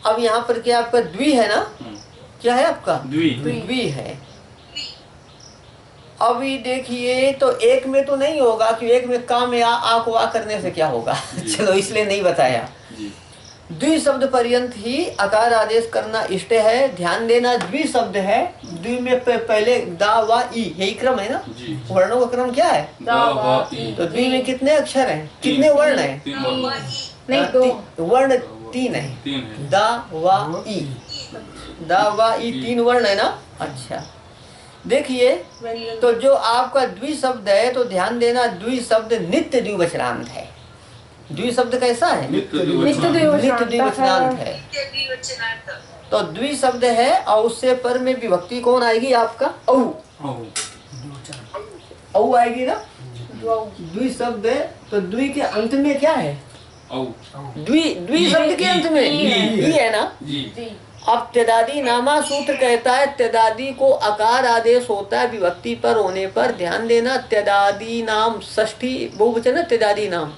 अब यहाँ पर क्या आपका द्वि है ना, क्या है आपका द्वि है। अभी देखिए तो एक में तो नहीं होगा कि एक में काम या आ को आ करने से क्या होगा चलो इसलिए नहीं बताया। द्वि शब्द पर्यंत ही अकार आदेश करना इष्ट है। ध्यान देना द्वि शब्द है, द्वि में पहले दा वा ई यही क्रम है ना, वर्णों का क्रम क्या है दा वा ई। तो द्वि में कितने अक्षर हैं, कितने वर्ण हैं? नहीं दो वर्ण 3 है, दा वा ई, दा वा ई 3 वर्ण है ना। अच्छा देखिए तो जो आपका द्वि शब्द है तो ध्यान देना द्वि शब्द नित्य द्विवचनांत है। द्वि शब्द कैसा है? नित्य द्विवचनांत है। तो द्वि शब्द है और उससे पर में विभक्ति कौन आएगी आपका? औ औ आएगी ना। द्वि शब्द है तो द्वि के अंत में क्या है? द्वि शब्द के अंत में ई है ना। अब त्यदादि नामा सूत्र कहता है त्यदादि को अकार आदेश होता है विभक्ति पर होने पर। ध्यान देना त्यदादि नाम षष्ठी बहुवचन है त्यदादि नाम,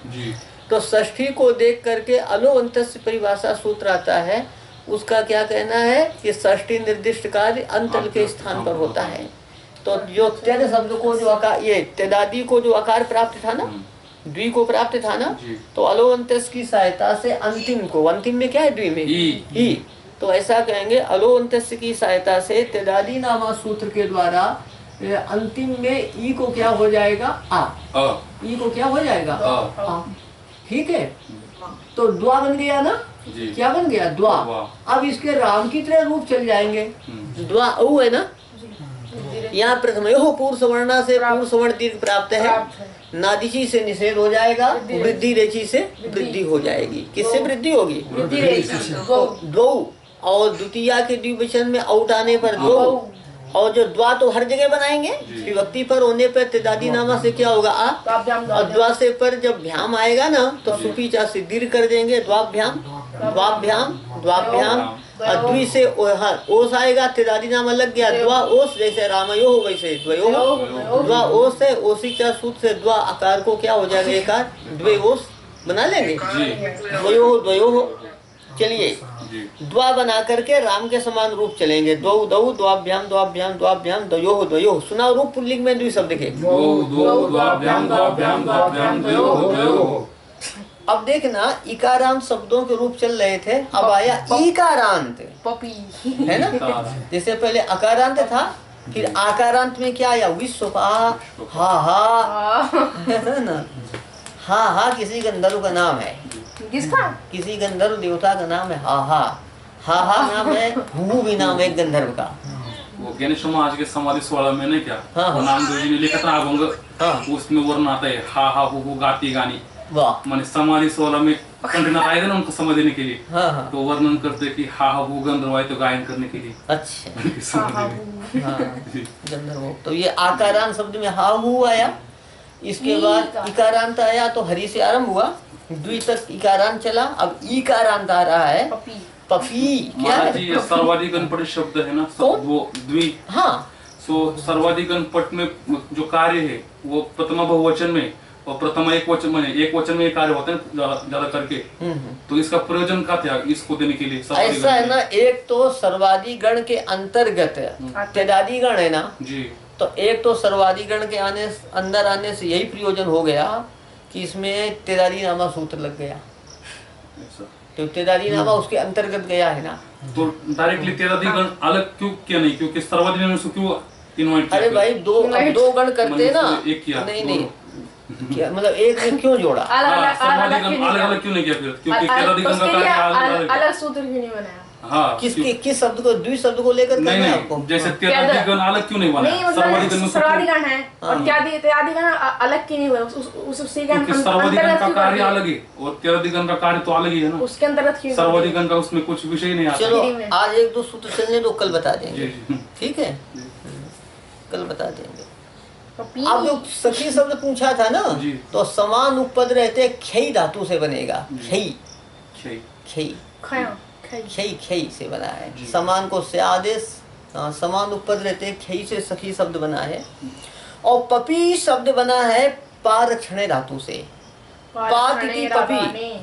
तो षष्ठी को देख करके अलोअंतस्य परिभाषा सूत्र आता है। उसका क्या कहना है कि षष्ठी निर्दिष्ट कार्य अंतल के स्थान पर होता है। तो जो त्यद शब्द को जो अकार, ये त्यदादि को जो आकार प्राप्त था ना, द्वि को प्राप्त था ना, तो अलोअंतस्य की सहायता से अंतिम को, अंतिम में क्या है द्वि में ई, तो ऐसा कहेंगे अलोअंतस्य की सहायता से त्यदादि नामा सूत्र के द्वारा अंतिम में ई को क्या हो जाएगा? आ। ई को क्या हो जाएगा? आ। ठीक है, तो द्वा बन गया ना। क्या बन गया? द्वा। अब इसके राम की तरह रूप चल जाएंगे। द्वा औ है ना। यहाँ प्रथम हो पूर्व सवर्णा से पूर्व सवर्ण दीर्घ प्राप्त है, नादिशी से निषेध हो जाएगा, वृद्धि रेची से वृद्धि हो जाएगी। किससे वृद्धि होगी? द्वौ। और द्वितीया के द्विवचन में औट आने पर दो, और जो द्वा तो हर जगह बनाएंगे, विभक्ति पर होने पर त्यदादि नामा से क्या होगा? आ। और द्वा से पर जब भ्याम आएगा ना तो सुपीचा से दीर्घ कर देंगे, द्वाभ्याम द्वाभ्याम द्वाभ्याम। और द्वि से ओस आएगा, त्यदादि नामा लग गया, द्वा ओस, जैसे रामयो हो वैसे द्वयो। द्वा ओस है, ओसीचा सूत्र से द्वा आकार को क्या हो जाएगा? एकार, द्वे ओस बना लेंगे, द्वयो द्वयो हो। चलिए द्वा बना करके राम के समान रूप चलेंगे, दो दो द्वाभ्याम द्वाभ्याम द्वाभ्याम द्वयो द्वयो। सुना रूप पुल्लिंग में द्वि शब्द के। अब देखना इकारांत शब्दों के रूप चल रहे थे, अब आया इकारांत है ना। जैसे पहले अकारांत था, फिर आकारांत में क्या आया? विश्वपा, हा हा है ना। हा हा किसी गंधर्व का नाम है। किसका? किसी गंधर्व देवता का नाम है हा हा। हा हा नाम है, हु भी नाम है गंधर्व का। वो ज्ञानेश समाज के समाधि 16 में नहीं क्या हाँ। नाम जी ने लिखा था अभंग, उसमें वर्ण आता है हा हा हु गाती गानी। वाह, माने समाधि 16 में कंठनाथ आए थे ना उनको समझने के लिए। हाँ। तो वर्णन करते कि हा हा हु गंधर्व आए तो गायन करने के लिए। अच्छा गंधर्व। तो ये आकारांत शब्द में हा हु आया, इसके बाद इकारांत आया तो हरि से आरंभ हुआ, द्वि तक इकारांत चला, अब ईकारांत आ रहा है पपी। क्या है? सर्वाधिक अनपढ़ शब्द है ना वो द्वि। हाँ, सो सर्वाधिक अनपढ़ में जो कार्य है वो प्रथमा बहुवचन में और प्रथमा एक वचन में कार्य होते हैं ज्यादा करके। तो इसका प्रयोजन क्या था इसको देने के लिए? ऐसा है ना, एक तो सर्वादि गण के अंतर्गत त्यदादि गण है ना जी, तो एक तो सर्वादि गण के अंदर आने से यही प्रयोजन हो गया कि इसमें त्यदादि नामा सूत्र लग गया, तो त्यदादि नामा उसके अंतर्गत गया है ना। तो डायरेक्टली त्यदादि गण अलग क्यों किया नहीं? क्योंकि सर्वादि गण से क्यों इनवाइट किया? अरे भाई दो गण करते ना, एक किया नहीं क्या मतलब एक में क्यों जोड़ा? अलग क्यों नहीं किया फिर? क्योंकि त्यदादि गण का कार्य अलग सूत्र क्यों नहीं बनाया? हाँ, किस शब्द को, द्वि शब्द को लेकर करना है आपको? जैसे त्यदादि गण अलग क्यों नहीं बना? सर्वादि गण है और त्यदादि गण अलग क्यों नहीं हुआ? उसी का सर्वादि गण का कार्य अलग है और त्यदादि गण का कार्य तो अलग ही है ना, उसके अंतर्गत क्यों? सर्वादि गण का उसमें कुछ विषय नहीं आता। चलो आज एक दो सूत्र चलने दो, कल बता देंगे। ठीक है, कल बता देंगे। अब जो सखी शब्द पूछा था ना, तो समान उपपद रहते क्षय धातु से बनेगा। क्षय से बना है। समान को से आदेश, समान उपपद रहते क्षय से सखी शब्द बना है। और पपी शब्द बना है पारक्षणे धातु से। पातिति पपी,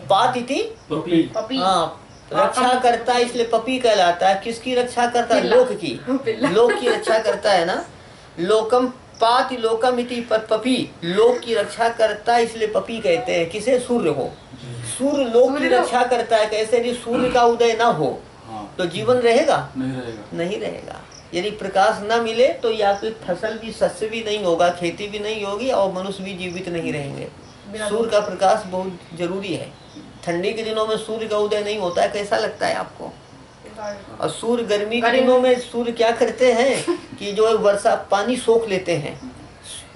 पातिति पपी। हाँ, रक्षा करता है इसलिए पपी कहलाता है। किसकी रक्षा करता है? लोक की। लोक की रक्षा करता है ना। लोकम पाति लोकम इति पपी, लोक की रक्षा करता है इसलिए पपी कहते हैं। किसे? सूर्य को। सूर्य लोक की रक्षा करता है। कैसे? यदि सूर्य का उदय ना हो तो जीवन रहेगा? नहीं रहेगा। यदि प्रकाश न मिले तो या फिर फसल भी, शस्य भी नहीं होगा, खेती भी नहीं होगी और मनुष्य भी जीवित नहीं रहेंगे। सूर्य का प्रकाश बहुत जरूरी है। ठंडी के दिनों में सूर्य का उदय नहीं होता है, कैसा लगता है आपको? और सूर्य गर्मी के दिनों में सूर्य क्या करते हैं कि जो वर्षा पानी सोख लेते हैं।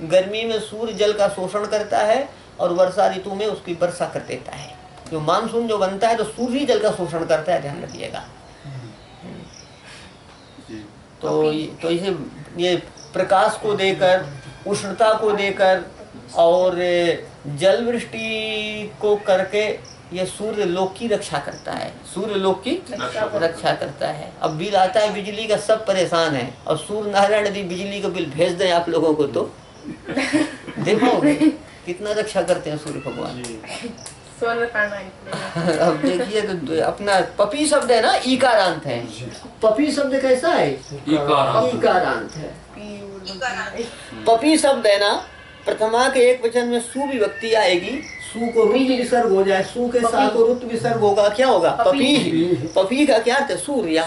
गर्मी में सूर्य जल का शोषण करता है और वर्षा ऋतु में उसकी वर्षा कर देता है। जो मानसून जो बनता है तो सूर्य ही जल का शोषण करता है, ध्यान रखिएगा। तो इसे ये प्रकाश को देकर, उष्णता को देकर और जल वृष्टि को करके ये सूर्य लोक की रक्षा करता है। सूर्य लोक की रक्षा करता है। अब बिल आता है बिजली का, सब परेशान है। और सूर्य नारायण यदि बिजली का बिल भेज दें आप लोगों को तो देखोगे कितना रक्षा करते हैं सूर्य भगवान। अब देखिए तो अपना पपी शब्द है ना, ईकारांत है। पपी शब्द कैसा है? ईकारांत है। पपी शब्द है ना, प्रथमा के एक वचन में सु विभक्ति आएगी। सु को रुत विसर्ग हो जाए, सु के साथ को रुत विसर्ग होगा, क्या होगा? पपी। पपी का क्या अर्थ है? सूर्य।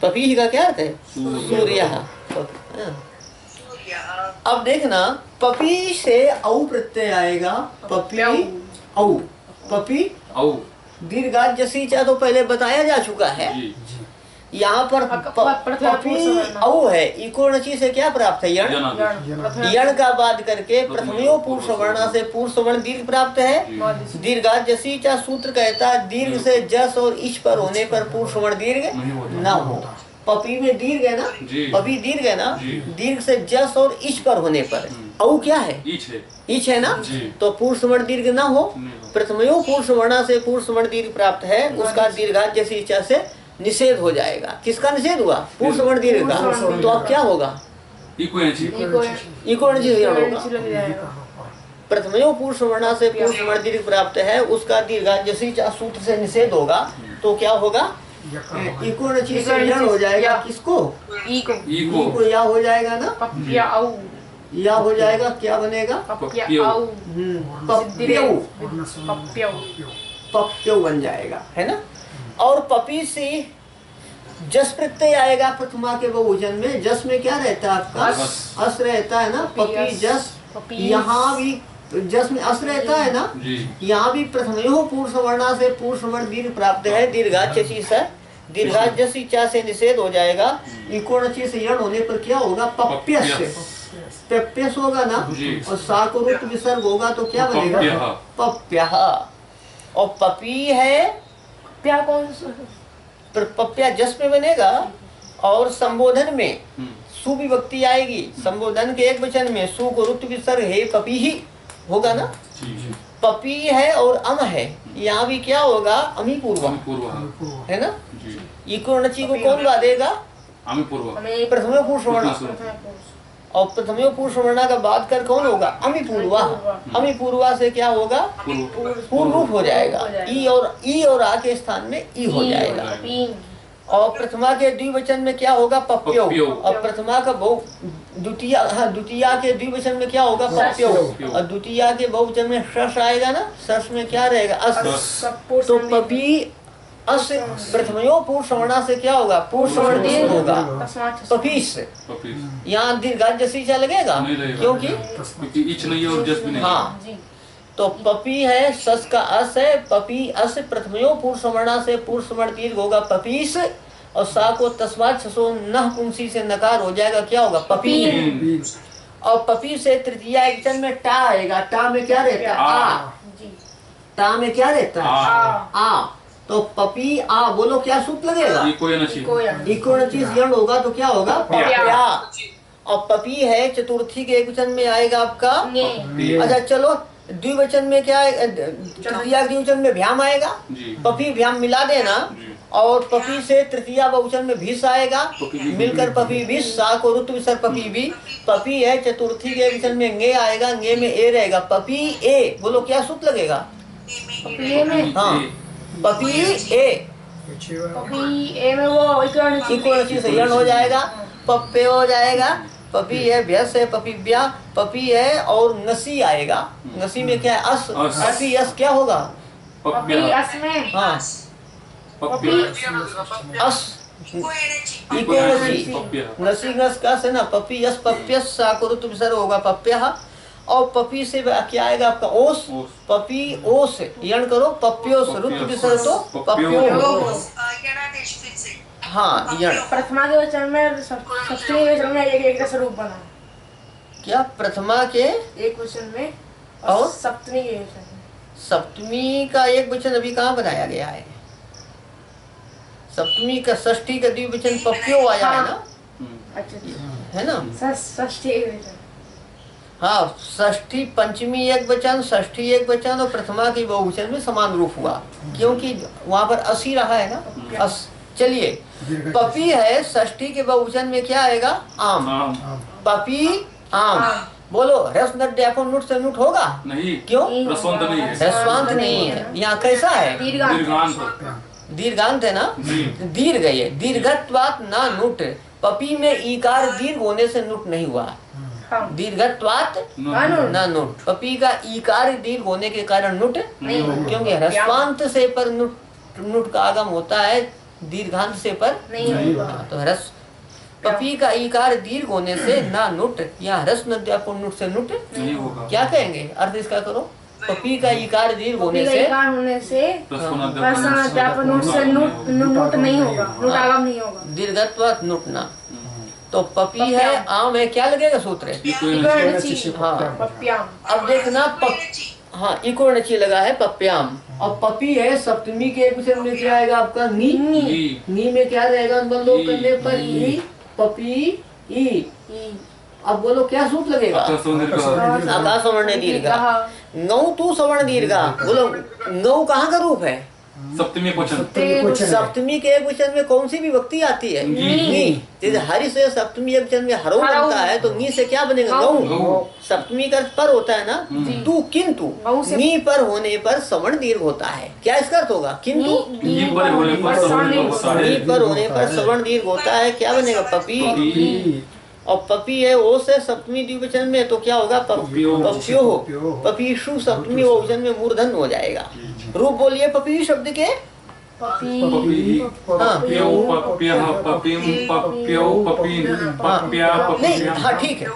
पपी का क्या अर्थ है? सूर्य। अब देखना, पपी से औ प्रत्यय आएगा। पपी औ, पपी औ दीर्घात जैसी चाहे तो पहले बताया जा चुका है। यहाँ पर पपी औ है, इकोणची से क्या प्राप्त है? यण। यण का बाद करके प्रथमयो पुरुष वर्णा से पुरुष वर्ण दीर्घ प्राप्त है। दीर्घात जैसी चा सूत्र कहता है दीर्घ से जस और इच पर होने पर पुरुष वर्ण दीर्घ न हो। पपी में दीर्घ है ना, पपी दीर्घ है ना, दीर्घ से जस और इच पर होने पर। औ क्या है? इच है ना, तो पुरुष वर्ण दीर्घ ना हो। प्रथमयो पुरुष वर्णा से पुरुष वर्ण दीर्घ प्राप्त है, उसका दीर्घात जैसी इच्छा से निषेध हो जाएगा। किसका निषेध हुआ? पुरुष वर्ण दीर्घ का। तो अब क्या होगा? इकोणची होगा। प्रथमयो पुरुष वर्णा से पुरुष वर्ण दीर्घ प्राप्त है, उसका दीर्घात जैसी इच्छा सूत्र से निषेध होगा। तो क्या होगा? इकोणची से यण हो जाएगा। किसको? इको या हो जाएगा ना, या हो जाएगा। क्या बनेगा? पप्यौ बन जाएगा, है ना। और पपी से जस प्रत्यय आएगा प्रथमा के बहुवचन में। जस में क्या रहता है आपका? अस रहता है ना। पपी जस, यहाँ भी जस में अस रहता है ना। यहाँ भी प्रथमयो पुरुष वर्णा से पुरुष वर्ण दीर्घ प्राप्त है। दीर्घात से दीर्घात जस इच्छा से निषेध हो जाएगा। इकोणची से यण होने पर क्या होगा? पप्यस्य। पप्यस होगा ना, और सा को रुत विसर्ग होगा तो क्या बनेगा? पप्यः। और पपी है, प्या कौन पप्या जस में बनेगा। और संबोधन में सु विभक्ति आएगी। संबोधन के एक वचन में सु को रुत विसर्ग है, पपी ही होगा ना। पपी है और अम है, यहाँ भी क्या होगा? अमी पूर्व है ना। इकोणची को कौन बाधेगा? प्रथम पुरुष वर्णा। और प्रथमयो पुरुष वर्णा का बात कर कौन होगा? अमी पूर्वा। अमी पूर्वा से क्या होगा? पूर्व रूप हो जाएगा। ई और आ के स्थान में ई हो जाएगा। और प्रथमा के द्विवचन में क्या होगा? पप्यो। और प्रथमा का द्वितीया के द्विवचन में क्या होगा? पप्यो। और द्वितीया के बहुवचन में सस आएगा ना। सस में क्या रहेगा? अस। तो पपी अस प्रथमयो पुरुष वर्णा से क्या होगा? पुरुष वर्ण दीर्घ होगा। पपीस। यहाँ दीर्घात जैसी चा लगेगा, क्योंकि इच नहीं है और जस भी नहीं। हाँ, तो पपी है, सस का अस है। पपी अस प्रथमयो पुरुष वर्णा से पुरुष वर्ण दीर्घ होगा पपीस। और सा को तस्मात् छसो नह पुंसी से नकार हो जाएगा, क्या होगा? पपी। और पपी से तृतीय वचन में टा आएगा। टा में क्या रहता है? आ। टा में क्या रहता है? आ। तो पपी आ, बोलो क्या सूत्र लगेगा? इकोणची यण होगा तो क्या होगा? पप्या। और पपी है चतुर्थी के एक वचन में आएगा आपका। अच्छा चलो, द्विवचन में क्या है? तृतीया द्विवचन में भ्याम आएगा। पपी भ्याम मिला देना। और पपी से तृतीया बहुवचन में भीष आएगा, मिलकर पपी भीष। सा को रुत विसर्ग पपी भी। पपी है चतुर्थी के वचन में गे आएगा, गे में ए रहेगा। पपी ए, बोलो क्या सूत्र लगेगा? में। हाँ, पपी ए, पपी ए में वो इको से यण हो जाएगा, पप्पे हो जाएगा, पपी है भ्यस है, पपी ब्या, पपी है और नसी आएगा, नसी में क्या है अस, पपी यस क्या होगा, पपी अस में, हाँ पपी अस इको नसी नस का से ना, पपी यस पप्यस साकुरुत विसर्ग होगा पप्यः, और पपी से क्या आएगा आपका ओस, पपी ओस यण करो, पप्योस रुत विसर्ग तो पप्यो, हाँ यण। प्रथमा के वचन में सप्तमी के वचन में एक का स्वरूप बना, क्या प्रथमा के एक वचन में और सप्तमी के वचन में, सप्तमी का एक वचन अभी कहाँ बनाया गया है, सप्तमी का षष्ठी का द्विवचन पप्यो आया है ना, अच्छा है ना, षष्ठी एक वचन, हाँ षष्ठी पंचमी एक वचन, षष्ठी एक वचन और प्रथमा की बहुवचन में समान रूप हुआ, क्योंकि वहाँ पर असी रहा है ना अस। चलिए पपी है, षष्ठी के बहुवचन में क्या आएगा आम, पपी आम, बोलो रस नड्यापन नुट से नुट होगा नहीं, क्यों, रसवंत नहीं है, रसवांत नहीं है, यहाँ कैसा है दीर्घांत है ना, दीर्घ है, दीर्घत्वात ना नुट, पपी में ईकार दीर्घ होने से नुट नहीं हुआ, दीर्घत्वात ना नुट, पपी का ईकार दीर्घ होने के कारण नुट नहीं, क्योंकि ह्रस्वांत से पर नुट का आगम होता है, दीर्घांत से पर नहीं, तो ह्रस्व पपी का ईकार दीर्घ होने से ना नुट, या ह्रस्व नद्यापुर नुट से नुट नहीं होगा, क्या कहेंगे अर्थ इसका करो, पपी का ईकार दीर्घ होने से नुट नहीं होगा, नुट आगम नहीं होगा, दीर्घत्वात नुट ना, तो पपी है आम है, क्या लगेगा सूत्र, हाँ अब देखना हाँ इको नची लगा है पप्याम, और पपी है सप्तमी के एक वचन में क्या आएगा आपका नी, नी में क्या रहेगा बंदों करने पर नी, पपी ई, अब बोलो क्या सूत्र लगेगा, आकाश सवर्ण दीर्घा, नौ तू सवर्ण दीर्घा, बोलो नौ कहाँ का रूप है, सप्तमी वचन, सप्तमी के एक वचन में कौन सी विभक्ति आती है, नी, जैसे हरि से सप्तमी एक वचन में हरो बनता है, तो नी से क्या बनेगा गौ, सप्तमी का पर होता है ना तू, किंतु नी पर होने पर सवर्ण दीर्घ होता है, क्या इसका अर्थ होगा, किंतु नी पर होने पर सवर्ण दीर्घ होता है, क्या बनेगा पपी, और पपी है ओ से सप्तमी द्विवचन में तो क्या होगा पप्यो हो, पपीशु सप्तमी बहुवचन में मूर्धन हो जाएगा, रूप बोलिए पपी शब्द के, नहीं हाँ ठीक है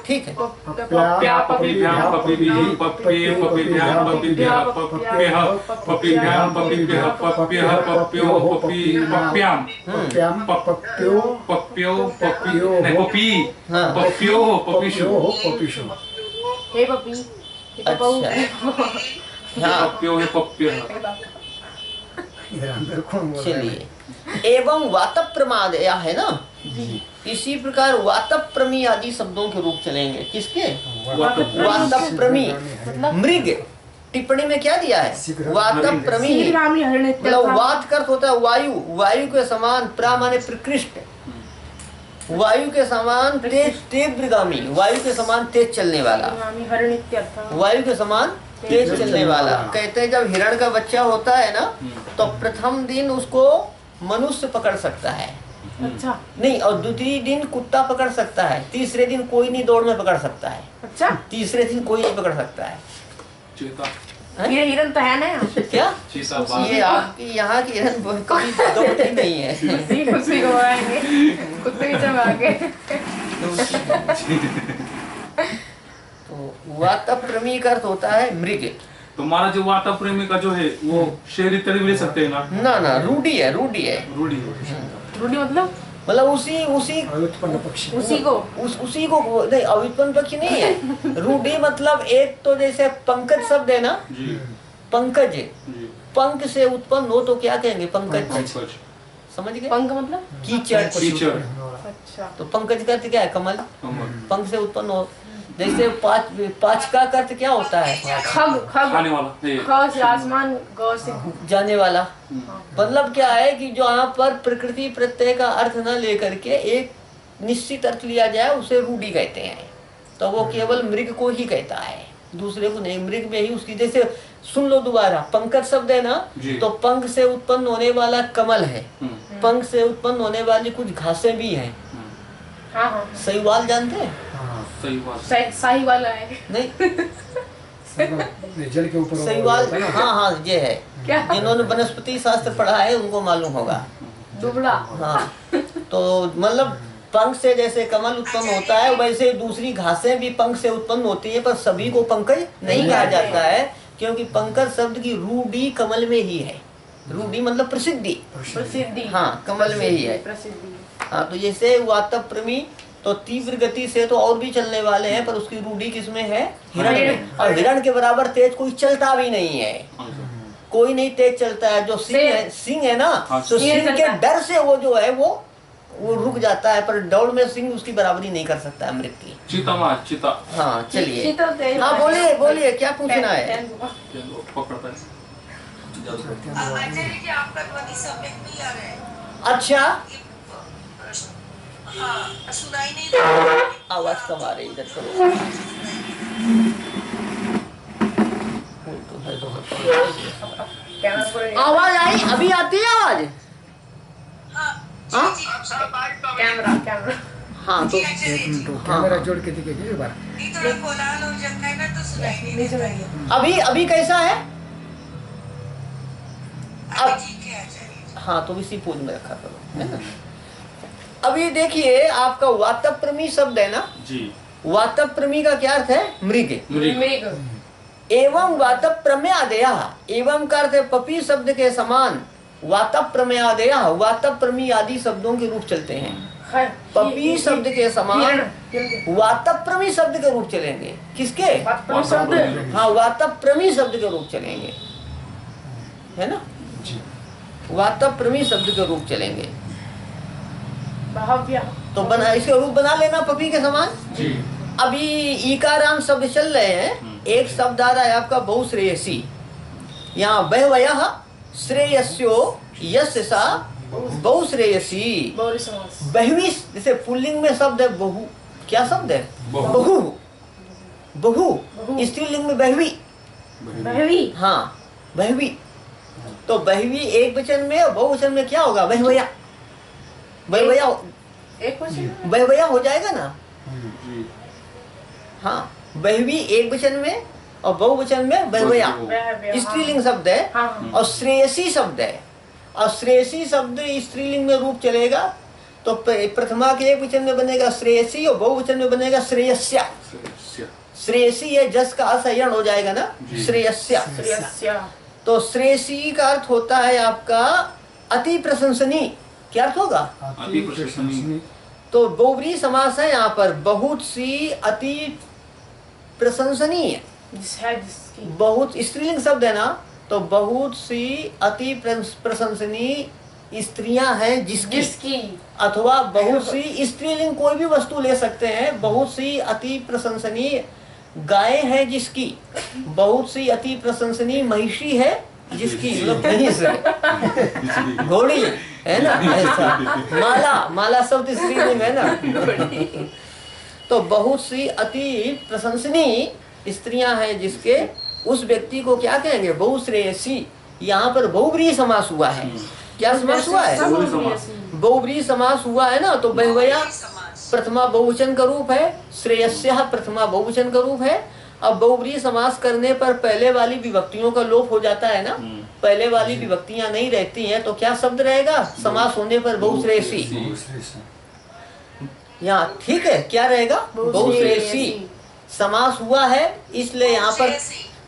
चलिए एवं वात प्रमाद या है ना, इसी प्रकार वात प्रमी आदि शब्दों के रूप चलेंगे, किसके वात प्रमी मृग, टिप्पणी में क्या दिया है वात प्रमी, मतलब वात का अर्थ होता है वायु, वायु के समान प्रा माने प्रकृष्ट, वायु के समान तेज तीव्रगामी, वायु के समान तेज चलने वाला, वायु के समान तेज चलने वाला, कहते हैं जब हिरण का बच्चा होता है ना तो प्रथम दिन उसको मनुष्य पकड़ सकता है, अच्छा नहीं, और दूसरी दिन कुत्ता पकड़ सकता है, तीसरे दिन कोई नहीं दौड़ में पकड़ सकता है, अच्छा तीसरे दिन कोई नहीं पकड़ सकता है, ये हिरन तो है ना क्या ये आपकी यहाँ की हिरन कोई दौड़ती नहीं है, कुत्ते को आएंगे, कुत्ते की जगह आगे, तो वात प्रमी का अर्थ होता है मृग, तो हमारा जो वाता प्रेमी का जो है वो शहरी तरी ले सकते हैं ना, ना रूढ़ी है, रूढ़ी मतलब उसी को नहीं, अव्युत्पन्न पक्षी नहीं है, रूढ़ी मतलब एक तो जैसे पंकज शब्द है ना, पंकज, पंख से उत्पन्न हो तो क्या कहेंगे पंकज, समझ गए, पंख मतलब कीचड़, अच्छा, तो पंकज का अर्थ क्या है कमल, पंख से उत्पन्न हो, जैसे पाँच का अर्थ क्या होता है खग, खाने वाला, ख आसमान, ग से जाने वाला, मतलब क्या है कि जो यहाँ पर प्रकृति प्रत्यय का अर्थ न लेकर के एक निश्चित अर्थ लिया जाए उसे रूढ़ी कहते हैं, तो वो केवल मृग को ही कहता है, दूसरे को नहीं। मृग में ही उसकी, जैसे सुन लो दोबारा, पंकज शब्द है ना, तो पंख से उत्पन्न होने वाला कमल है, पंख से उत्पन्न होने वाली कुछ घासें भी हैं। हाँ। सहीवाल जानते हैं? साहीवाल है नहीं, जल के ऊपर सहीवाल, हाँ ये है। क्या? जिन्होंने वनस्पति शास्त्र पढ़ा है उनको मालूम होगा। दुबला। हाँ, तो मतलब पंख से जैसे कमल उत्पन्न होता है, वैसे दूसरी घासें भी पंख से उत्पन्न होती है, पर सभी को पंकज नहीं कहा जाता है, क्योंकि पंकज शब्द की रूढ़ी कमल में ही है। रूढ़ी मतलब प्रसिद्धि, हाँ, कमल में ही है। हाँ, तो जैसे वातप्रमी तो तीव्र गति से तो और भी चलने वाले हैं, पर उसकी रूढ़ी किसमें है? हिरण में। और हिरण के बराबर तेज कोई चलता भी नहीं है, कोई नहीं तेज चलता है। जो सिंह है ना, तो सिंह के डर से वो जो है वो रुक जाता है, पर दौड़ में सिंह उसकी बराबरी नहीं कर सकता है मृग की। चीता। हाँ, चलिए, हाँ बोलिए क्या पूछना है? अच्छा, आवाज कम आ रही, इधर करो। आवाज आई? अभी आती है आवाज? कैमरा हाँ, तो कैमरा जोड़ के दिखेगी एक बार। अभी कैसा है? अब हाँ, तो इसी पोज में रखा करो, है ना। अभी देखिए, आपका वातप्रमी शब्द है ना जी। वातप्रमी का क्या अर्थ है? मृग। एवं वातप्रम्यादया, एवं का अर्थ है पपी शब्द के समान। वातप्रम्यादया, वातप्रमी आदि शब्दों के रूप चलते हैं। पपी शब्द के समान वातप्रमी शब्द के रूप चलेंगे। किसके? हाँ, वातप्रमी शब्द के रूप चलेंगे, है ना। वातप्रमी शब्द के रूप चलेंगे, तो बना इसके रूप बना लेना पपी के समान जी। अभी ईकाराम शब्द चल रहे हैं, एक शब्द आ रहा है आपका बहुश्रेयसी। यहाँ बहवयः श्रेयस्यो यस्य सा बहुश्रेयसी। बहवी, जैसे पुल्लिंग में शब्द है बहु, क्या शब्द है? बहु। स्त्रीलिंग में बहवी। हाँ, बहवी। तो बहवी एक वचन में और बहुवचन में क्या होगा? बहवया। बहवया हो जाएगा ना। हाँ, बहवी एक वचन में और बहुवचन में बहवया। स्त्रीलिंग शब्द है और श्रेयसी शब्द है, और श्रेयसी शब्द स्त्रीलिंग में रूप चलेगा, तो प्रथमा के एक वचन में बनेगा श्रेयसी और बहुवचन में बनेगा श्रेयस्या। श्रेयसी है, जस का असहरण हो जाएगा ना, श्रेयस्या। तो श्रेयसी का अर्थ होता है आपका अति प्रशंसनीय। क्या अर्थ होगा? अति प्रशंसनीय। तो बहुब्रीहि समास है यहाँ पर, बहुत सी अति प्रशंसनीय। बहुत स्त्रीलिंग शब्द है ना, तो बहुत सी अति प्रशंसनीय स्त्रियां हैं जिसकी, अथवा बहुत सी स्त्रीलिंग कोई भी वस्तु ले सकते हैं। बहुत सी अति प्रशंसनीय गाय है जिसकी, बहुत सी अति प्रशंसनीय महिषी है जिसकी, मतलब घोड़ी है ना, ऐसा। माला शब्द स्त्रीलिंग है ना। तो बहुत सी अति प्रशंसनीय स्त्रियां हैं जिसके, उस व्यक्ति को क्या कहेंगे? बहुश्रेयसी। यहाँ पर बहुब्रीहि समास हुआ है। क्या समास हुआ है? बहुब्रीहि समास हुआ है ना। तो बहवया प्रथमा बहुवचन का रूप है, श्रेयस्या प्रथमा बहुवचन का रूप है। अब बहुब्रीहि समास करने पर पहले वाली विभक्तियों का लोप हो जाता है ना, पहले वाली विभक्तियां नहीं रहती हैं, तो क्या शब्द रहेगा समास होने पर? बहुश्रेयसी। यहाँ ठीक है, क्या रहेगा? बहुश्रेयसी। समास हुआ है, इसलिए यहाँ पर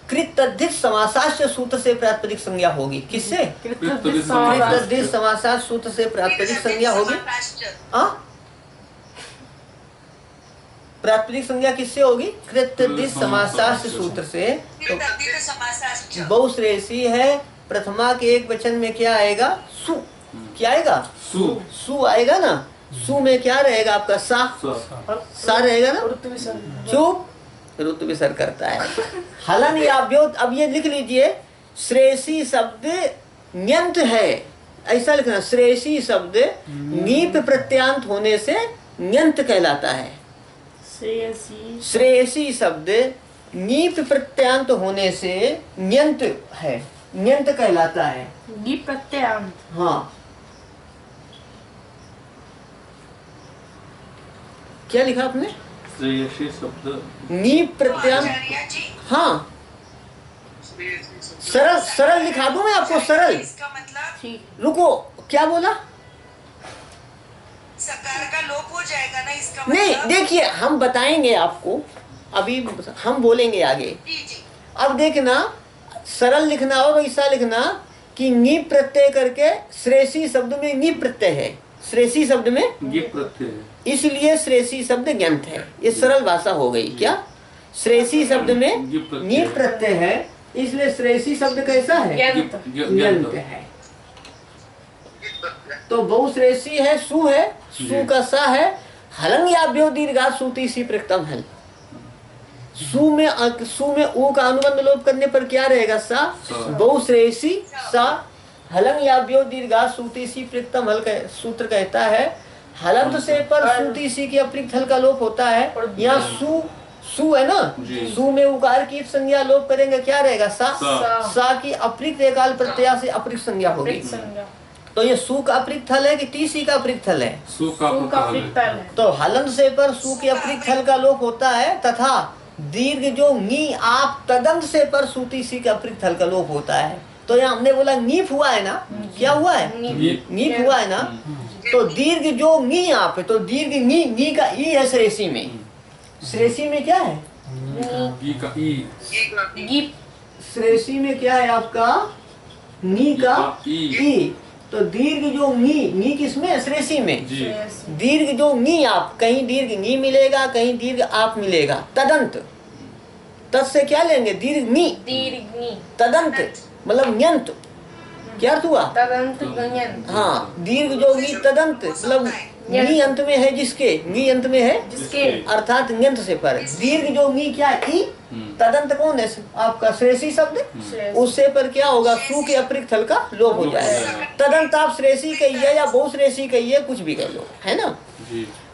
कृतधित समासाश्च सूत्र से प्रातिपदिक संज्ञा होगी। किससे? कृतधित समासाश्च सूत्र से प्रातिपदिक संज्ञा होगी। प्रातिपदिक संज्ञा किससे होगी? कृतधित समासाश्च सूत्र से। तो बहुश्रेयसी है, प्रथमा के एक वचन में क्या आएगा? सु। क्या आएगा? सु आएगा ना। सु में क्या रहेगा आपका? सा रहेगा ना। चुप, ऋतु विसर्ग करता है। हलन या अभ्योत। अब ये लिख लीजिए, श्रेयसी शब्द न्यंत है, ऐसा लिखना। श्रेयसी शब्द नीप प्रत्यांत होने से न्यंत कहलाता है। श्रेयसी शब्द नीप प्रत्यांत होने से न्यंत है, न्यंत कहलाता है। नीप प्रत्यांत, हाँ, क्या लिखा आपने? श्रेयसी शब्द नीप प्रत्यांत, हाँ सरल सरल लिखा दूं मैं आपको, सरल। इसका मतलब रुको, क्या बोला? सकार का लोप हो जाएगा ना इसका नहीं, मतलब? देखिए हम बताएंगे आपको, अभी हम बोलेंगे आगे। जी जी। अब देखना, सरल लिखना और ऐसा लिखना कि नीप प्रत्यय करके श्रेषी शब्द में नीप प्रत्यय है, श्रेषी शब्द में गिप प्रत्यय है, इसलिए श्रेषी शब्द ज्ञंत है। ये सरल भाषा हो गई। क्या? श्रेषी शब्द में नीप प्रत्यय है, इसलिए श्रेषी शब्द कैसा है? ज्ञंत है। तो बहुश्रेषी है, सु है, सु का सा है, हलंग या व्यो दीर्घा सूती सी प्रकृतम हल। सु में ऊ का अनुबंध लोप करने पर क्या रहेगा? सा। बहुश्रेषी सा, हलंग या व्यो दीर्घा सूती सी प्रकृतम हल सूत्र कहता है हलंत से पर सूती सी के अप्रयुक्त हल का लोप होता है। यहाँ सु है ना, सु में उकार की संज्ञा लोप करेंगे, क्या रहेगा? सा। सा की अप्रयुक्त एकाल प्रत्यय से अप्रयुक्त संज्ञा होगी। तो ये सु का अप्रयुक्त हल है कि टी सी का अप्रयुक्त हल है? सु का अप्रयुक्त हल है। तो हलंत से पर सु के अप्रयुक्त हल का लोप होता है, तथा दीर्घ जो नी आप तदंत से पर सूती सी का अप्रयुक्त हल का लोप होता है। तो यहाँ हमने बोला नीफ हुआ है ना, क्या हुआ है? नीफ हुआ है ना। तो दीर्घ जो नी आप है, तो दीर्घ नी का ई है श्रेषी में। श्रेषी में क्या है? श्रेषी में क्या है आपका? नी का ई। तो दीर्घ जो नी किसमें? श्रेषी में। दीर्घ जो नी आप, कहीं दीर्घ नी मिलेगा, कहीं दीर्घ आप मिलेगा। तदंत, तद से क्या लेंगे? दीर्घ नी, तदंत मतलब न्यंत। क्या अर्थ हुआ? तदंत न्यंत। हाँ, दीर्घ जो नी तदंत मतलब नी अंत में है, जिसके नी अंत में है, जिसके अर्थात न्यंत से पर। दीर्घ जो नी क्या है? ई। तदंत कौन है? आपका श्रेषी शब्द। उससे पर क्या होगा? सु के अप्रयुक्त हल का लोप हो जाएगा। तदंत आप श्रेषी कहिए या बहुश्रेषी कहिए, कुछ भी कह लो, है ना।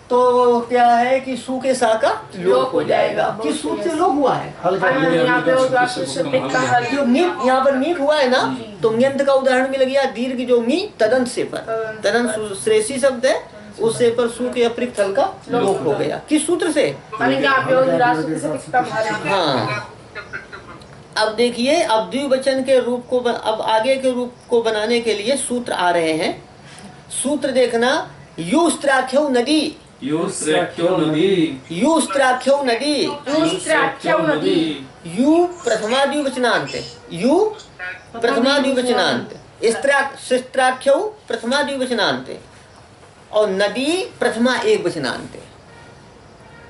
तो क्या है कि सु के सा का लोप हो जाएगा। किस सूत्र से लोप हुआ है? जो नीप, यहाँ पर नीप हुआ है ना, तो न्यंत का उदाहरण भी लग गया। दीर्घ जो नी तदंत से पर, तदंत श्रेषी शब्द है, उससे पर सु के अप्रयुक्त हल का लोप हो गया। किस सूत्र से? हाँ। अब देखिए, अब द्विवचन के रूप को, अब आगे के रूप को बनाने के लिए सूत्र आ रहे हैं। सूत्र देखना, युस्त्राख्यो नदी, युस्त्राख्यो नदी, युस्त्राख्यो नदी, यु प्रथमा द्विवचनांत, यु प्रथमा द्विवचनांत, स्त्राख्यो प्रथमा द्विवचनांत और नदी प्रथमा एक वचनांत।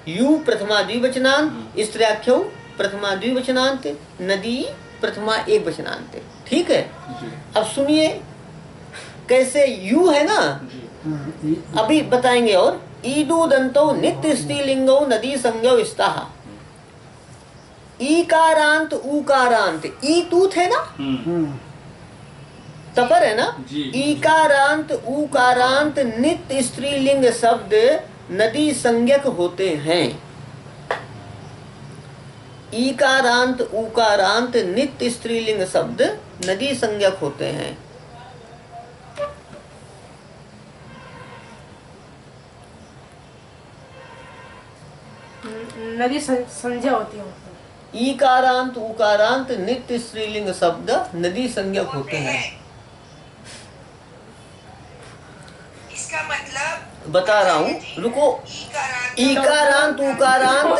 यु प्रथमा द्विवचनांत, स्त्राख्यो प्रथमा द्विवचनांत, नदी प्रथमा एक वचनांत। ठीक है। अब सुनिए कैसे यु है ना, अभी बताएंगे। और ईदु दंतो नित्य स्त्रीलिंगो नदी संज्ञो स्ताह। ईकारांत उकारांत, ई तूत है ना, तपर है ना। ईकारांत उकारांत नित्य स्त्रीलिंग शब्द नदी संज्ञक होते हैं। ईकारांत उकारांत नित्य स्त्रीलिंग शब्द नदी संज्ञक होते हैं। नदी संज्ञा होती है। ईकारांत उकारांत नित्य स्त्रीलिंग शब्द नदी संज्ञक होते हैं। इसका मतलब बता रहा हूँ, रुको। ईकारांत उकारांत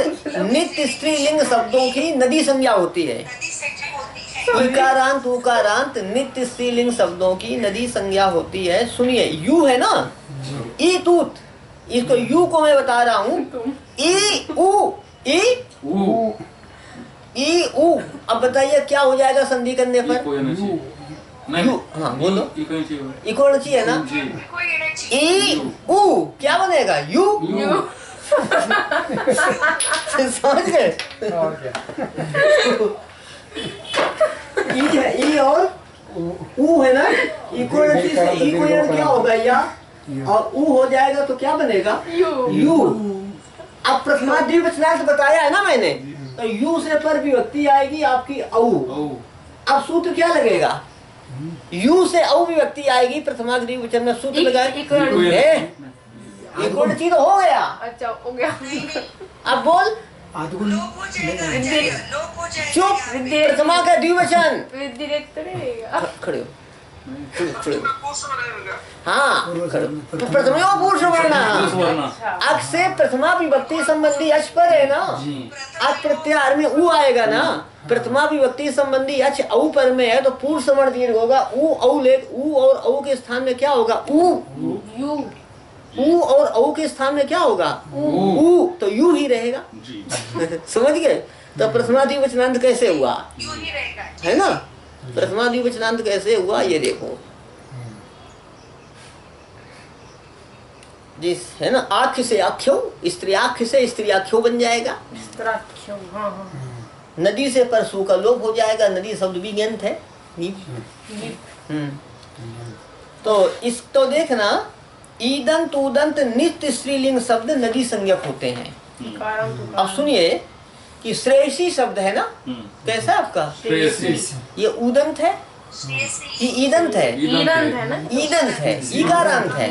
नित्य स्त्रीलिंग शब्दों की नदी संज्ञा होती है। ईकारांत उकारांत नित्य स्त्रीलिंग शब्दों की नदी संज्ञा होती है। सुनिए, यू है ना, ई तूत, इसको यू को मैं बता रहा हूँ। ई उ, ई उ। अब बताइए क्या हो जाएगा संधि करने पर? यू, हाँ बोलो। इकोनची है ना। ई उ क्या बनेगा? यू। समझ गए? ई और उ है ना, इकोनची से ई को क्या होगा? या और उ हो जाएगा तो क्या बनेगा? यू। अब प्रथमा द्विवचनांत बताया है ना मैंने, तो यू से पर विभक्ति आएगी आपकी औ। अब सूत्र क्या लगेगा? यू से औ विभक्ति आएगी, प्रथमा द्विवचन में सूत्र लगाए। एक और चीज हो गया। अच्छा हो गया। अब बोल। लोप हो जाएगा आचार्य, लोप हो जाएगा। चुप, प्रथमा का द्विवचन। खड़े हो, खड़े हो। हाँ, प्रथमा पुरुष वर्ण। अक से प्रथमा विभक्ति संबंधी अच पर है ना, अच प्रत्याहार में ऊ आएगा ना। प्रथमा विभक्ति संबंधी अच औ पर में है तो पुरुष वर्ण दीर्घ होगा। ऊ औ ले, ऊ और औ के स्थान में क्या होगा? ऊ। ऊ और औ के स्थान में क्या होगा? ऊ। तो यू ही रहेगा। समझ गए? तो प्रथमा द्विवचनांत कैसे हुआ? यूं ही रहेगा, है ना? प्रथमा द्विवचनांत कैसे हुआ ये देखो। जिस है ना, आख्य से आख्यो, स्त्री आख्य से स्त्री आख्यो बन जाएगा। नदी से परसु का लोप हो जाएगा। नदी शब्द भी ज्ञात है। तो इस तो देखना, ईदंत उदंत नित्य स्त्रीलिंग शब्द नदी संज्ञक होते हैं। अब सुनिए कि श्रेयसी शब्द है ना, कैसा आपका? ये उदंत है कि ईदंत है? ईदंत है, ईकारांत है।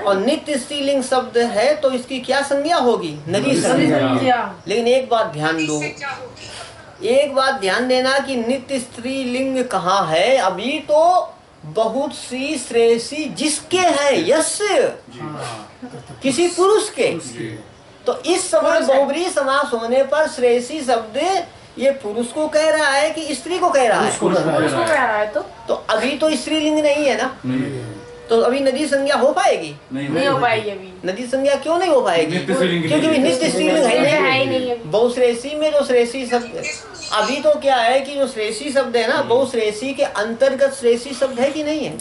और नित्य स्त्रीलिंग शब्द है तो इसकी क्या संज्ञा होगी? नदी संज्ञा। लेकिन एक बात ध्यान दो, एक बात ध्यान देना कि नित्य स्त्रीलिंग कहाँ है? अभी तो बहुत सी श्रेयसी जिसके हैं, यश किसी पुरुष के। तो इस समय बहुब्रीहि समास होने पर श्रेयसी शब्द ये पुरुष को कह रहा है कि स्त्री को कह रहा है? तो अभी तो स्त्रीलिंग नहीं है ना, तो अभी नदी संज्ञा हो पाएगी? नहीं हो पाएगी अभी। नदी संज्ञा क्यों नहीं हो पाएगी? क्योंकि नित्य स्त्रीलिंग है नहीं। बहुश्रेयसी में जो श्रेयसी शब्द, अभी तो क्या है कि जो श्रेयसी शब्द है ना, बहुश्रेयसी के अंतर्गत श्रेयसी शब्द है कि नहीं है?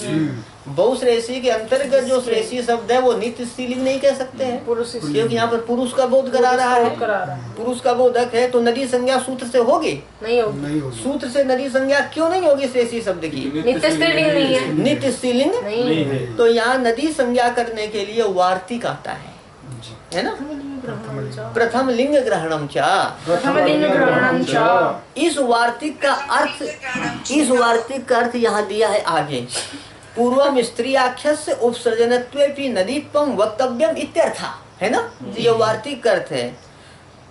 बहुश्रेयसी के अंतर्गत जो श्रेयसी शब्द है वो नित्य स्त्रीलिंग नहीं कह सकते हैं, क्योंकि यहाँ पर पुरुष का बोध करा रहा है, पुरुष का बोधक है। तो नदी संज्ञा सूत्र से होगी? नहीं होगी। सूत्र से नदी संज्ञा क्यों नहीं होगी श्रेयसी शब्द की? नित्य स्त्रीलिंग नहीं है। नित्य स्त्रीलिंग नहीं। तो यहाँ नदी संज्ञा करने के लिए वार्तिक आता है ना? प्रथम लिंग ग्रहणम चा। इस वार्तिक का अर्थ, इस वार्तिक का अर्थ यहाँ दिया है आगे। पूर्वम स्त्री आख्यस्य उपसर्जनत्वेपि नदीत्वं वक्तव्यम इत्यर्था, है ना? ये वार्तिक का अर्थ है।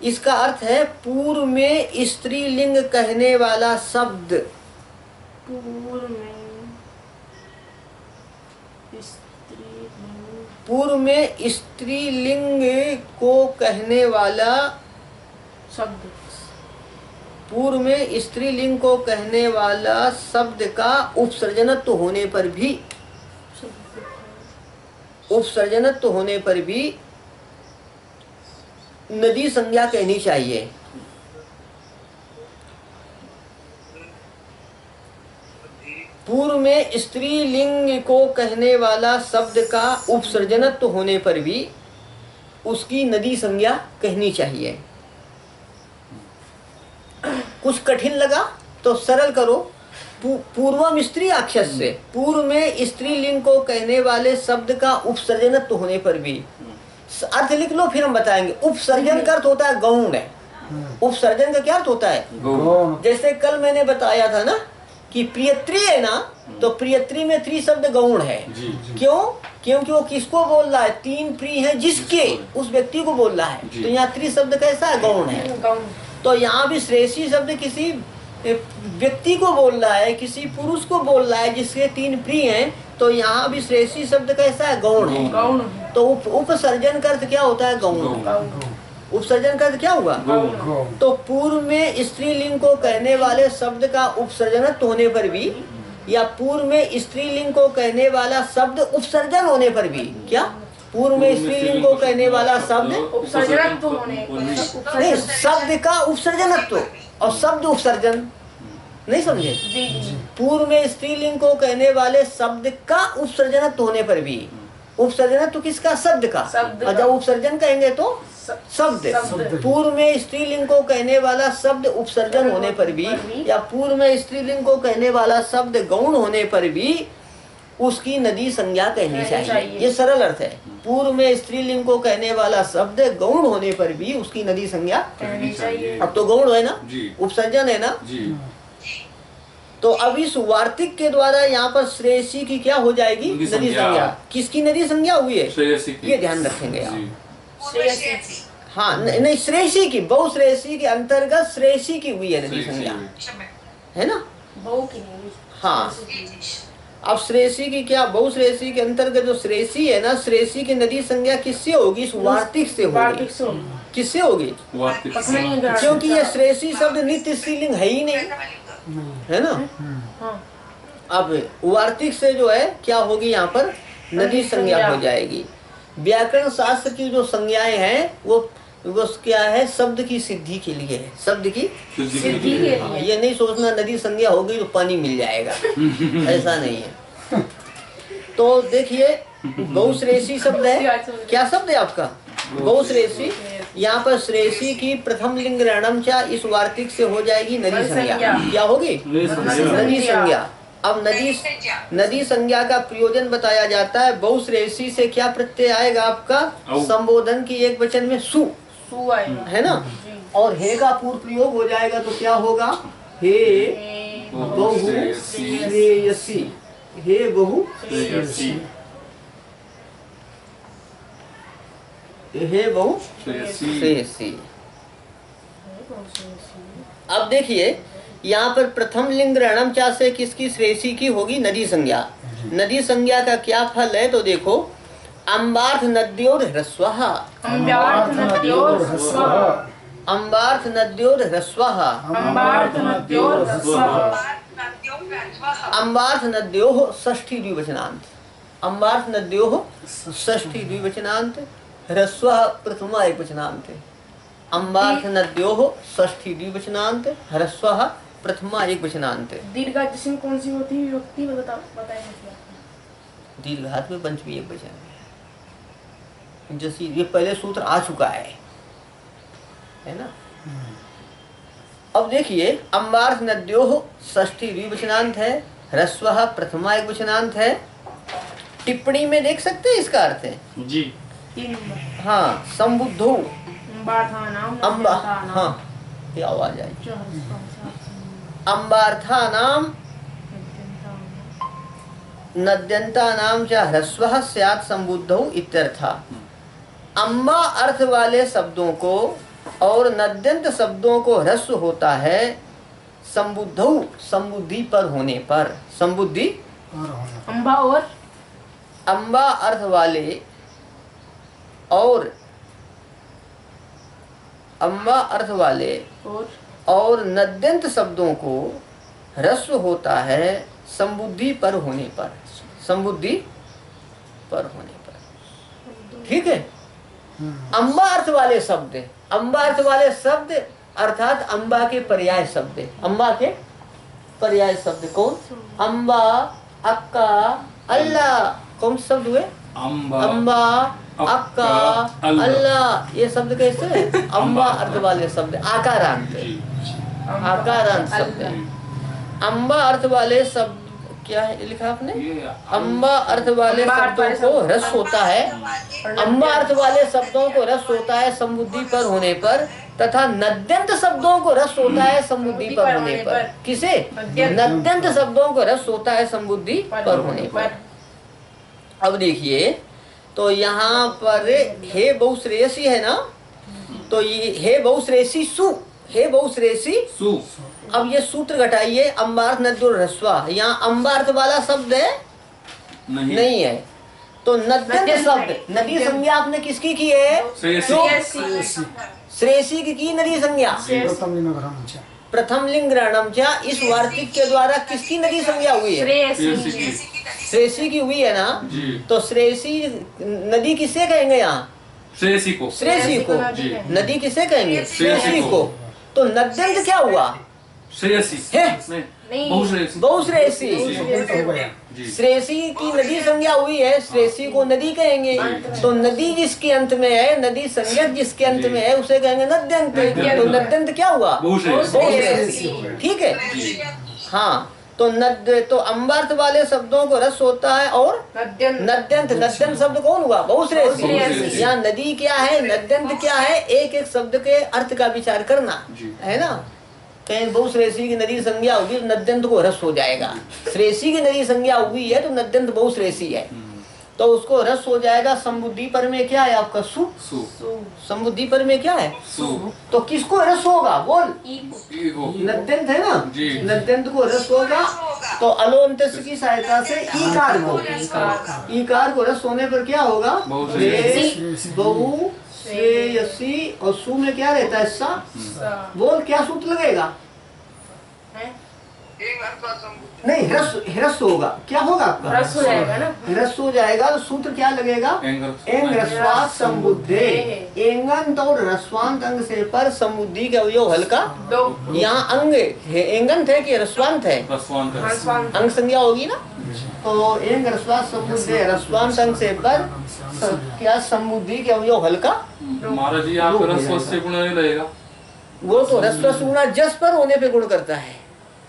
इसका अर्थ है पूर्व में स्त्रीलिंग कहने वाला शब्द, पूर्व में स्त्रीलिंग को कहने वाला शब्द, पूर्व में स्त्रीलिंग को कहने वाला शब्द का उपसर्जनत्व होने पर भी, उपसर्जनत्व होने पर भी नदी संज्ञा कहनी चाहिए। पूर्व में स्त्रीलिंग को कहने वाला शब्द का उपसर्जनत्व होने पर भी उसकी नदी संज्ञा कहनी चाहिए। कुछ कठिन लगा तो सरल करो। पूर्वम स्त्री अक्षर से, पूर्व में स्त्रीलिंग को कहने वाले शब्द का उपसर्जनत्व होने पर भी, अर्थ लिख लो फिर हम बताएंगे। उपसर्जन का अर्थ होता है गौण है। उपसर्जन का क्या अर्थ होता है? जैसे कल मैंने बताया था ना कि प्रियत्री है ना, तो प्रियत्री में त्रि शब्द गौण है। क्यों? क्योंकि वो किसको बोल रहा है? तीन प्रिय है जिसके, उस व्यक्ति को बोल रहा है। तो यहाँ त्रि शब्द कैसा है? गौण है। तो यहाँ भी श्रेयसी शब्द किसी व्यक्ति को बोल रहा है, किसी पुरुष को बोल रहा है जिसके तीन प्रिय हैं। तो यहाँ भी श्रेयसी शब्द कैसा है? गौण है। तो उपसर्जन का अर्थ क्या होता है? गौण। उपसर्जन का अर्थ क्या हुआ? तो पूर्व में स्त्रीलिंग को कहने वाले शब्द का उपसर्जनत्व होने पर भी, या पूर्व में स्त्रीलिंग को कहने वाला शब्द उपसर्जन होने पर भी, क्या पूर्व में स्त्रीलिंग को कहने वाला शब्द उपसर्जनत्व होने, नहीं, शब्द का उपसर्जनत्व और शब्द उपसर्जन, नहीं समझे? पूर्व में स्त्रीलिंग को कहने वाले शब्द का उपसर्जनत्व होने पर भी, उपसर्जनत्व किसका? शब्द का। और जब उपसर्जन कहेंगे तो शब्द। पूर्व में स्त्रीलिंग को कहने वाला शब्द उपसर्जन होने पर भी, या पूर्व में स्त्रीलिंग को कहने वाला शब्द गौण होने पर भी उसकी नदी संज्ञा कहनी चाहिए। ये सरल अर्थ है। पूर्व में स्त्रीलिंग को कहने वाला शब्द गौण होने पर भी उसकी नदी संज्ञा कहनी चाहिए। अब तो गौण है ना, जी। उपसर्जन है ना। जी। तो अब इस वार्तिक के द्वारा यहाँ पर श्रेयसी की क्या हो जाएगी? नदी नदी संज्ञा। संज्ञा। किसकी नदी संज्ञा हुई है? श्रेयसी की। ये ध्यान रखेंगे आप। जी। श्रेयसी। हाँ नहीं, श्रेयसी की, बहुश्रेयसी के अंतर्गत श्रेयसी की हुई है नदी श्रेयसी संज्ञा, हुई। है ना। बहू की नहीं। हाँ अब श्रेयसी की क्या, बहुश्रेयसी के अंतर्गत जो श्रेयसी है ना, श्रेयसी की नदी संज्ञा किससे होगी? इस वार्तिक से होगी। वार्तिक से होगी। किससे होगी? वार्तिक। क्योंकि ये श्रेयसी शब्द नित्य स्त्रीलिंग है ही नहीं, है ना। हाँ। अब वार्तिक से जो है क्या होगी? यहाँ पर नदी संज्ञा हो जाएगी। व्याकरण शास्त्र की जो संज्ञाएं हैं वो क्या है? शब्द की सिद्धि के लिए है, शब्द की सिद्धि के लिए। ये नहीं सोचना नदी संज्ञा होगी तो पानी मिल जाएगा, ऐसा नहीं है। तो देखिए बहुश्रेयसी शब्द है, क्या शब्द है आपका? बहुश्रेयसी। यहाँ पर श्रेयसी की प्रथम लिंग रणमचा इस वार्तिक से हो जाएगी नदी संज्ञा। क्या होगी? नदी संज्ञा। अब नदी संज्ञा का प्रयोजन बताया जाता है। बहुश्रेयसी से क्या प्रत्यय आएगा आपका? संबोधन की एक वचन में सु है ना, और हे का पूर्व प्रयोग हो जाएगा तो क्या होगा? हे बहुश्रेयसी। हे बहुश्रेयसी। हे बहुश्रेयसी। अब देखिए यहाँ पर प्रथम लिंग रणमचा से किसकी श्रेयसी की होगी? नदी संज्ञा। नदी संज्ञा का क्या फल है? तो देखो अम्बार्थ नद्योर ह्रस्वः। अम्बार्थ नद्योर ह्रस्वः। अम्बार्थ नद्योर ह्रस्वः। अम्बार्थ नद्योर ह्रस्वः। अम्बार्थ नद्योः षष्ठी द्विवचनांत। अम्बार्थ द्विवचनांत। षष्ठी द्विवचनांत। ह्रस्वः प्रथमा एकवचनांत। अम्बार्थ नद्योः षष्ठी द्विवचनांत। ह्रस्वः प्रथमा एकवचनांत। दीर्घात में कौन सी होती है विभक्ति? बताएं। दीर्घात में पंचमी एकवचन है। जैसे ये पहले सूत्र आ चुका है ना। अब देखिए अम्बार्थ नद्योः षष्ठी द्विवचनांत है, ह्रस्वः प्रथमा एकवचनांत है। टिप्पणी में देख सकते हैं इसका अर्थ है जी। 3 नंबर। हाँ संबुद्धो अम्बा। हाँ ये आवाज आई। अम्बार्थानाम नद्यन्तानाम च ह्रस्वः स्यात् संबुद्धौ इत्यर्थः। अम्बा अर्थ वाले शब्दों को और नद्यंत शब्दों को ह्रस्व होता है संबुद्धौ, संबुद्धि पर होने पर। संबुद्धि अम्बा और अम्बा अर्थ वाले और अम्बा अर्थ वाले और नद्यंत शब्दों को ह्रस्व होता है संबुद्धि पर होने पर। संबुद्धि पर होने पर, ठीक है। अम्बा अर्थ वाले शब्द, अम्बा अर्थ वाले शब्द अर्थात अम्बा के पर्याय शब्द। अम्बा के पर्याय शब्द कौन? अम्बा, अक्का, अल्लाह। कौन शब्द हुए? अम्बा, अक्का, अल्लाह। ये शब्द कैसे है? अम्बा अर्थ वाले शब्द। आकारांत, आकारांत शब्द। अम्बा अर्थ वाले शब्द क्या है लिखा आपने? अम्बा अर्थ वाले शब्दों को ह्रस्व होता है। अम्बा अर्थ वाले शब्दों को ह्रस्व होता है संबुद्धि पर होने पर, तथा नद्यंत शब्दों को ह्रस्व होता है संबुद्धि पर होने पर। किसे? नद्यंत शब्दों को ह्रस्व होता है संबुद्धि पर होने पर। अब देखिए तो यहाँ पर हे बहुश्रेयसी है ना, तो ये हे बहुश्रेयसी सु, हे बहुश्रेयसी सु। अब ये सूत्र घटाइए, अम्बार्थ नद्योर ह्रस्वा। यहाँ अम्बार्थ वाला शब्द है नहीं है, तो नद्यंत शब्द। नदी संज्ञा आपने किसकी की है? श्रेयसी की नदी संज्ञा प्रथम लिंग रणमचा। इस वार्तिक के द्वारा किसकी नदी संज्ञा हुई है? श्रेयसी की हुई है ना। तो श्रेयसी नदी किसे कहेंगे? यहाँ श्रेयसी को। श्रेयसी को नदी किसे कहेंगे? श्रेयसी को। तो नद्यंत क्या हुआ? श्रेयसी है बहुश्रेयसी। श्रेयसी की नदी संज्ञा हुई है, श्रेयसी को नदी कहेंगे। तो नदी जिसके अंत में है, नदी संज्ञक जिसके अंत में है, उसे कहेंगे नद्यंत। तो नद्यंत क्या हुआ? बहुश्रेयसी। ठीक है। हाँ तो तो अम्बार्थ वाले शब्दों को रस होता है और नद्यंत शब्द कौन हुआ? बहुश्रेष्ठी। यहाँ नदी क्या है, नद्यंत क्या है, एक एक शब्द के अर्थ का विचार करना है ना। कहीं बहुश्रेष्ठी की नदी संज्ञा होगी तो नद्यंत को रस हो जाएगा, श्रेष्ठी की नदी संज्ञा हुई है तो नद्यंत बहुश्रेष्ठी है तो उसको रस हो जाएगा। समुद्धि पर में क्या है आपका? सु। समुद्धि पर में क्या है? सु। तो किसको रस होगा? बोल। नद्यंत है ना, नद्यंत को रस होगा तो अलोन्त की सहायता से ईकार को रस होने पर क्या होगा? बहु श्रेयसी। और सु में क्या रहता है? सा। बोल क्या सूत्र लगेगा? नहीं, रस होगा। क्या होगा आपका? रस हो जाएगा ना, रस हो जाएगा तो सूत्र क्या लगेगा? एंग रस्वात समुद्धे। एंगंत और रस्वांत अंग से पर समुद्धि का अवयव हल्का। यहाँ अंग है, एंगंत है कि रस्वांत है? अंग संज्ञा होगी ना, तो एंग रस्वात समुद्धे रस्वांत अंग से पर क्या समुद्धि के अवयव हल्का। महाराज जी आप रस से गुण नहीं रहेगा, वो तो रस गुणा जस पर होने पे गुण करता है,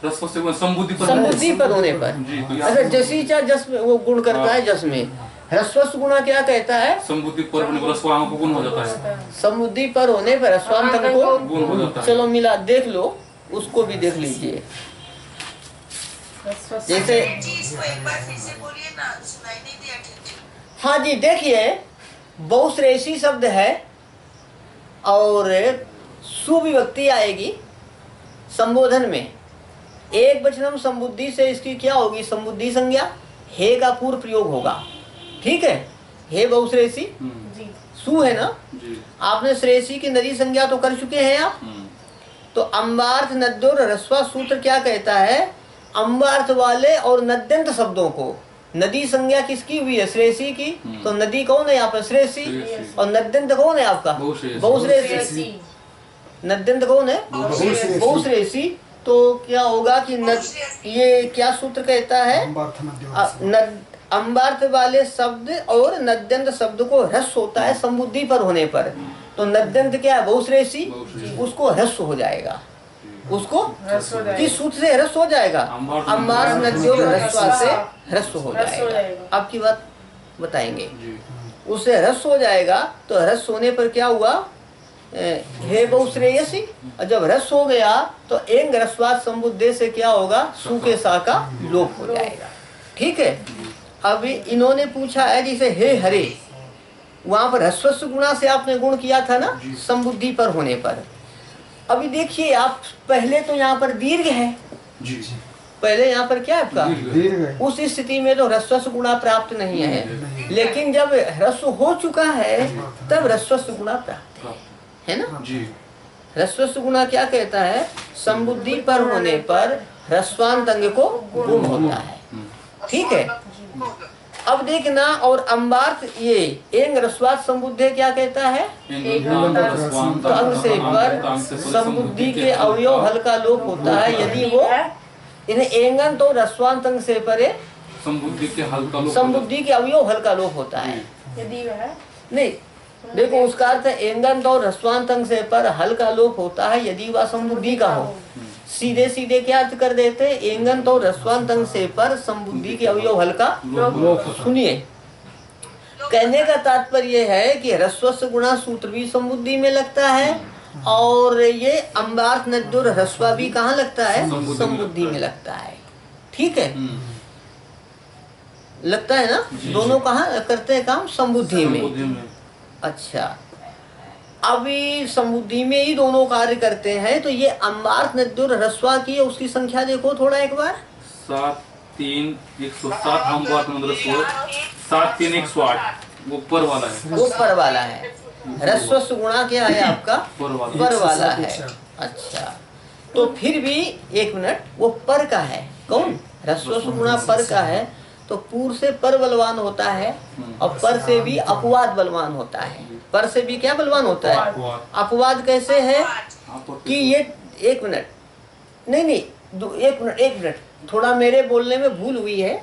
समुद्धि पर होने पर। अच्छा जसी चा जस में वो गुण करता है, जस में ह्रस्व गुणा क्या कहता है? समुद्धि पर होने पर रस्वांग को गुण हो जाता है, समुद्धि पर होने पर रस्वांग को गुण हो जाता है। चलो मिला देख लो, उसको भी देख लीजिए। जैसे इसको एक बार फिर से बोलिए ना, सुनाई नहीं दिया ठीक से। हाँ जी देखिए, बहुश्रेष्ठी शब्द है और सुविभक्ति आएगी संबोधन में। एक वचनम संबुद्धि से इसकी क्या होगी? संबुद्धि संज्ञा हे का पूर्व प्रयोग होगा। ठीक है, हे बहुश्रेष्ठी सु है ना। आपने श्रेष्ठी की नदी संज्ञा तो कर चुके हैं आप। तो अम्बार्थ नद्योर रस्वा सूत्र क्या कहता है? अम्बार्थ वाले और नद्यंत शब्दों को, नदी संज्ञा किसकी हुई है? श्रेष्ठी की। तो नदी कौन है यहाँ पर? श्रेष्ठी। और नद्यंत कौन है आपका? बहुश्रेष्ठी। नद्यंत कौन है? बहुश्रेष्ठी। तो क्या होगा कि ये क्या सूत्र कहता है? अम्बार्थ वाले शब्द और नद्यंत शब्द को ह्रस्व होता है समुद्धि पर होने पर। तो नद्यंत क्या है? बहुश्रेष्ठी, उसको ह्रस्व हो जाएगा। उसको किस सूत्र से ह्रस्व हो जाएगा? अम्बार्थ नद्यों ह्रस्व से ह्रस्व हो जाएगा। आपकी बात बताएंगे, उससे ह्रस्व हो जाएगा। तो ह्रस्व होने पर क्या हुआ? हे बहुश्रेयसी। और जब ह्रस्व हो गया तो एंग रस्वात समुद्धे से क्या होगा? सु के सा का लोप हो जाएगा। ठीक है, अभी इन्होंने पूछा है जैसे हे हरे, वहां पर ह्रस्व गुणा से आपने गुण किया था ना समुद्धि पर होने पर। अभी देखिए आप, पहले तो यहाँ पर दीर्घ है, पहले यहाँ पर क्या है आपका? उस स्थिति में तो ह्रस्व गुणा प्राप्त नहीं है, लेकिन जब ह्रस्व हो चुका है तब ह्रस्व गुणा प्राप्त है ना। ह्रस्व गुणा क्या कहता है? संबुद्धि पर होने पर ह्रस्वांत अंग को गुण होता है। ठीक है, अब देखना, और अम्बार्थ ये एंग रस्वात संबुद्धे क्या कहता है? तो अंग से पर संबुद्धि के अवयव हल्का लोप होता है यदि वो इन्हें एंगन तो रस्वांत अंग से परे संबुद्धि के अवयव हल्का लोप होता है। यदि वह नहीं, देखो उसका अर्थ एंगन और ह्रस्वांत अंग से पर हल्का लोप होता है यदि वह संबुद्धि का हो। सीधे सीधे क्या अर्थ कर देते? एंगन और ह्रस्वांत अंग से पर संबुद्धि के अवयव हल्का। सुनिए, कहने का तात्पर्य है कि ह्रस्व गुणा सूत्र भी संबुद्धि में लगता है और ये अम्बार्थ नद्योर ह्रस्वा भी कहाँ लगता है? संबुद्धि में लगता है। ठीक है, लगता है ना। दोनों कहाँ करते हैं काम? संबुद्धि में। अच्छा, अभी समुद्धि में ही दोनों कार्य करते हैं। तो ये अम्बार्थ नद्योर ह्रस्वा की है, उसकी संख्या देखो थोड़ा एक बार। 7 3 107 अम्बार्थ नद्योर 7 3 108 वो पर वाला है। वो पर वाला है। ह्रस्व गुणा क्या है आपका? पर वाला है। अच्छा, तो फिर भी एक मिनट, वो पर का है। कौन? ह्रस्व गुणा पर का है। तो पूर्व से पर बलवान होता है और पर से भी अपवाद बलवान होता है। पर से भी क्या बलवान होता है? अपवाद कैसे है कि ये एक मिनट, नहीं एक मिनट, थोड़ा मेरे बोलने में भूल हुई है।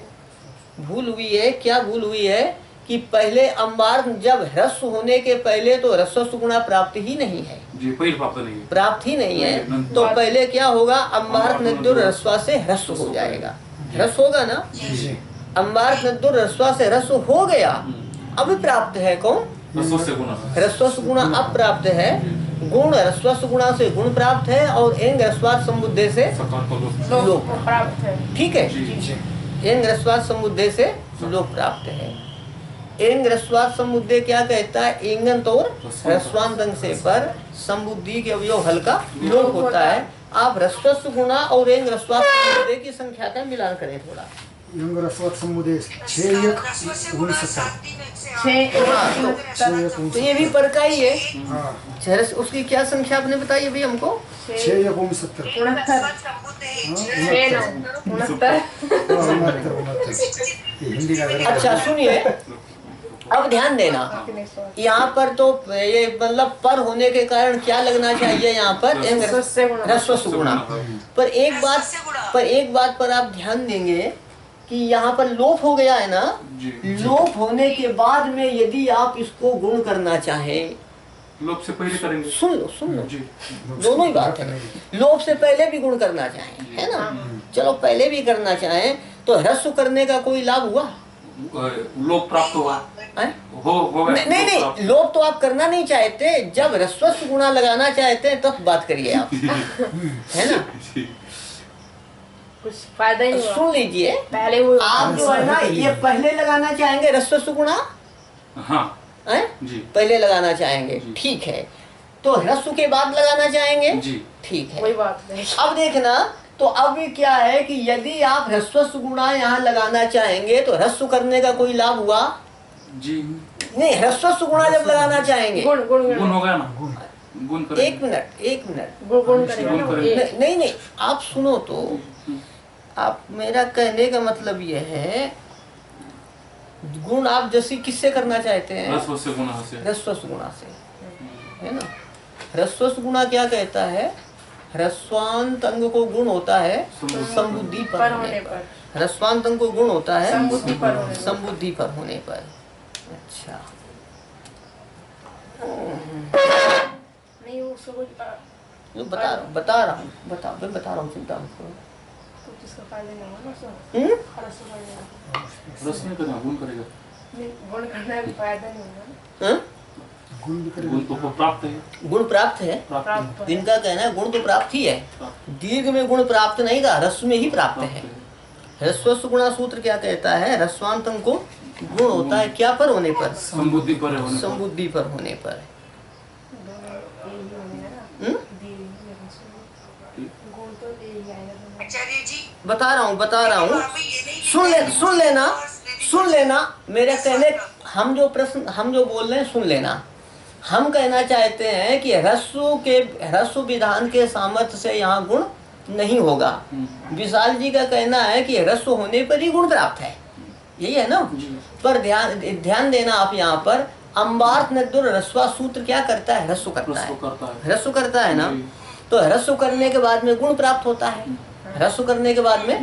क्या भूल हुई है कि पहले अम्बार्थ जब ह्रस्व होने के पहले तो ह्रस्व गुणा प्राप्त ही नहीं है। जी पहले प्राप्त नहीं है, प्राप्त ही नहीं है। तो पहले क्या होगा, अम्बार्थ नद्युर रस्वा से ह्रस्व हो जाएगा, ह्रस्व होगा ना। अम्बार्थ नद्युर रस्वा से ह्रस्व हो गया, अब प्राप्त है कौन, रस्व से गुणा, ह्रस्व गुणा अब प्राप्त है। गुण ह्रस्व गुणा से गुण प्राप्त है और एंग ह्रस्वात् समुद्धे से लोक प्राप्त है। ठीक है, एंग ह्रस्वात् समुद्धे से लोक प्राप्त है। एंग ह्रस्वात् समुद्धे क्या कहता है, एंगंत और ह्रस्वांत अंग से पर समुद्धि के अवयव हल्का लोक होता है। आप ह्रस्व गुणा और एंग ह्रस्वात् समुद्धे की संख्या का मिलान करें थोड़ा। यंग रसवत समुदय 6 तो ये भी पर का ही है। उसकी क्या संख्या आपने बताई अभी हमको, 6 अच्छा सुनिए, अब ध्यान देना, यहाँ पर तो ये मतलब पर होने के कारण क्या लगना चाहिए, यहाँ पर ह्रस्व गुणा। पर एक बात पर आप ध्यान देंगे कि यहाँ पर लोप हो गया है ना, लोप होने के बाद में यदि आप इसको गुण करना चाहें, लोप से पहले करेंगे, सुन लो दोनों ही बात है। लोप से पहले भी गुण करना चाहें, है ना, चलो पहले भी करना चाहें तो ह्रस्व करने का कोई लाभ हुआ, लोप प्राप्त हुआ हो नहीं, लोप तो आप करना नहीं चाहते, जब ह्रस्व गुणा लगाना चाहते हैं तब बात करिए आप, है ना। कुछ फायदा ही नहीं हुआ। सुन लीजिए, पहले वो आप जो है ना ये पहले लगाना चाहेंगे ह्रस्व गुणा, हाँ जी, पहले लगाना चाहेंगे, ठीक है। तो ह्रस्व के बाद लगाना चाहेंगे जी, ठीक है। वही बात है। अब देखना, तो अब क्या है कि यदि आप ह्रस्व गुणा यहाँ लगाना चाहेंगे तो ह्रस्व करने का कोई लाभ हुआ जी नहीं, ह्रस्व गुणा जब लगाना चाहेंगे गुण होगा ना, गुण करेंगे। एक मिनट गुण करेंगे। नहीं आप सुनो तो, आप मेरा कहने का मतलब ये है, गुण आप जैसे किससे करना चाहते हैं, ह्रस्व गुणा से, है ना। ह्रस्व गुणा क्या कहता है, ह्रस्वांत अंग को गुण होता है संबुद्धि पर होने पर, ह्रस्वांत अंग को गुण होता है संबुद्धि पर होने पर। अच्छा नहीं उसको कुछ बता रहा हूँ, चिंता मत करो। इसका फायदा नहीं होगा ना, गुण करेगा, गुण करने का फायदा नहीं होगा। गुण तो प्राप्त है, गुण प्राप्त है, इनका कहना है गुण तो प्राप्त ही है, दीर्घ में गुण प्राप्त नहीं था, ह्रस्व में ही प्राप्त है। ह्रस्व गुणा सूत्र क्या कहता है, ह्रस्वांत अंग को गुण होता है क्या पर होने पर, संबुद्धि पर होने पर। बता रहा हूँ, सुन लेना मेरे कहने, हम जो बोल रहे हैं सुन लेना। हम कहना चाहते हैं कि ह्रस्व विधान के सामर्थ्य से यहाँ गुण नहीं होगा। विशाल जी का कहना है कि ह्रस्व होने पर ही गुण प्राप्त है, यही है ना। पर ध्यान देना आप यहाँ पर, अम्बार्थ नद्युर ह्रस्वा सूत्र क्या करता है, ह्रस्व करता है ना। तो ह्रस्व करने के बाद में गुण प्राप्त होता है, ह्रस्व करने के बाद में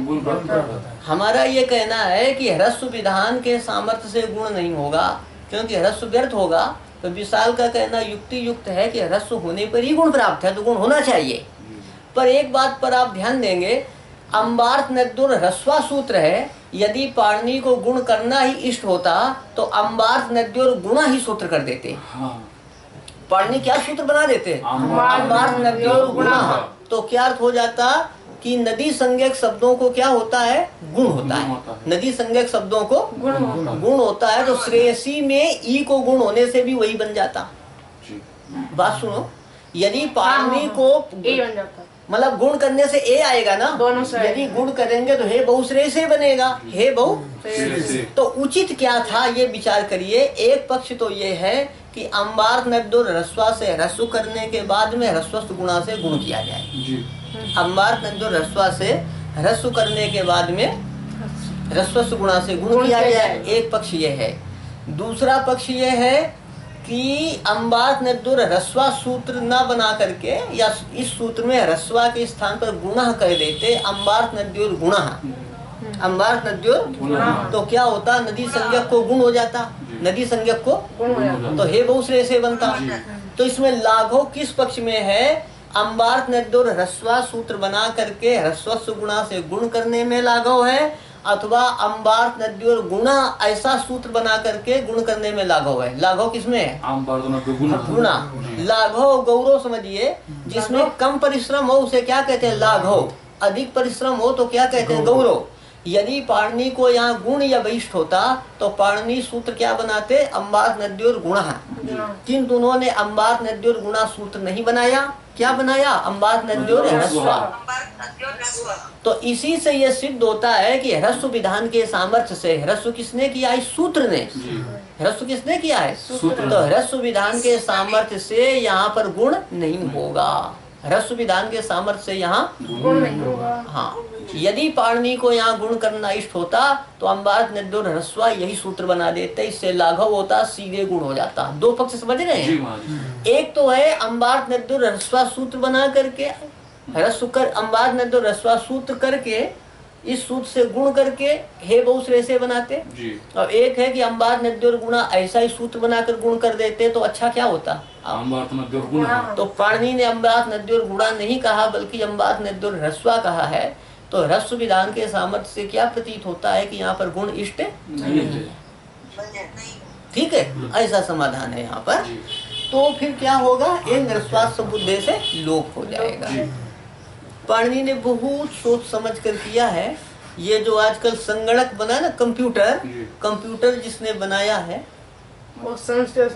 हमारा ये कहना है कि ह्रस्व विधान के सामर्थ्य से गुण नहीं होगा, क्योंकि ह्रस्व व्यर्थ होगा। तो विशाल का कहना युक्ति युक्त है कि ह्रस्व होने पर ही गुण प्राप्त है, तो गुण होना चाहिए। पर एक बात पर आप ध्यान देंगे, अम्बार्थ नद्युर ह्रस्वा सूत्र है, यदि पाणिनि को गुण करना ही इष्ट होता तो अम्बार्थ नद्युर गुणा ही सूत्र कर देते। पाणिनि क्या सूत्र बना देते, अम्बार्थ नद्युर गुणा। तो क्या अर्थ हो जाता कि नदी संज्ञक शब्दों को क्या होता है, गुण होता है। नदी संज्ञक शब्दों को गुण होता है। तो श्रेयसी में ई को गुण होने से भी वही बन जाता। बात सुनो, यदि पाणिनि को मतलब गुण करने से ए आएगा ना, दोनों से। यदि गुण करेंगे तो हे बहुश्रेय से बनेगा, हे बहु। तो उचित क्या था ये विचार करिए। एक पक्ष तो ये है कि अम्बार्थ नद्युर ह्रस्वा से ह्रस्व करने के बाद में ह्रस्व गुणा से गुण किया जाए। अम्बार्थ नद्युर ह्रस्वा से ह्रस्व करने के बाद में ह्रस्व गुणा से गुण किया जाए, एक पक्ष ये है। दूसरा पक्ष ये है कि अम्बार्थ नद्युर ह्रस्वा सूत्र न बना करके, या इस सूत्र में ह्रस्वा के स्थान पर गुणा कह देते, अम्बार्थ नद्युर गुणा, अम्बार्थ नद्युर। तो क्या होता, नदी संज्ञक को गुण हो जाता, नदी संज्ञक को तो हे बहुश्रेय से बनता। तो इसमें लाघव किस पक्ष में है? अम्बार्थ नद्योर ह्रस्वा सूत्र बना करके ह्रस्वस्व गुणा से गुण करने में लाघव है, अथवा अम्बार्थ नद्योर गुणा ऐसा सूत्र बना करके गुण करने में लाघव है। लाघव किसमें है? गुणा। लाघव गौरव समझिए, जिसमें कम परिश्रम हो उसे क्या कहते हैं? लाघव। अधिक परिश्रम हो तो क्या कहते हैं? गौरव। यदि पाणिनि को यहाँ गुण या वैशिष्ट होता तो पाणिनि सूत्र क्या बनाते? अम्बार्थ नद्योर गुणा। किंतु उन्होंने अम्बार्थ नद्योर गुणा सूत्र नहीं बनाया। क्या बनाया? अम्बार्थ नद्योर ह्रस्वा। तो इसी से यह सिद्ध होता है कि ह्रस्व विधान के सामर्थ्य से, ह्रस्व किसने किया? इस सूत्र ने। ह्रस्व किसने किया है? तो ह्रस्व विधान के सामर्थ्य से यहाँ पर गुण नहीं होगा। ह्रस्व विधान के सामर्थ्य से यहाँ गुण नहीं होगा। हाँ, यदि पाणिनि को यहाँ गुण करना इष्ट होता तो अम्बार्थ नद्योर ह्रस्वा यही सूत्र बना देते, इससे लाघव होता, सीधे गुण हो जाता। दो पक्ष समझ रहे हैं? एक तो है अम्बार्थ नद्योर ह्रस्वा सूत्र बना करके ह्रस्व कर, अम्बार्थ नद्योर ह्रस्वा सूत्र करके इस सूत्र से गुण करके हे बहुश्रेय से बनाते। और एक है कि अम्बार्थ नद्योर गुणा ऐसा ही सूत्र बनाकर गुण कर देते, तो अच्छा क्या होता? तो पाणिनि ने अम्बार्थ नद्योर गुणा नहीं कहा बल्कि अम्बार्थ नद्योर ह्रस्वा कहा है। तो ह्रस्व विधान के सामर्थ्य से क्या प्रतीत होता है कि यहाँ पर गुण इष्ट नहीं। ठीक है, ऐसा समाधान है यहाँ पर। तो फिर क्या होगा? एक ह्रस्वात् संबुद्धे से लोप हो जाएगा। पाणिनि ने बहुत सोच समझ कर किया है। ये जो आजकल संगणक बना ना, कंप्यूटर जिसने बनाया है वो संस्कृत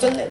चल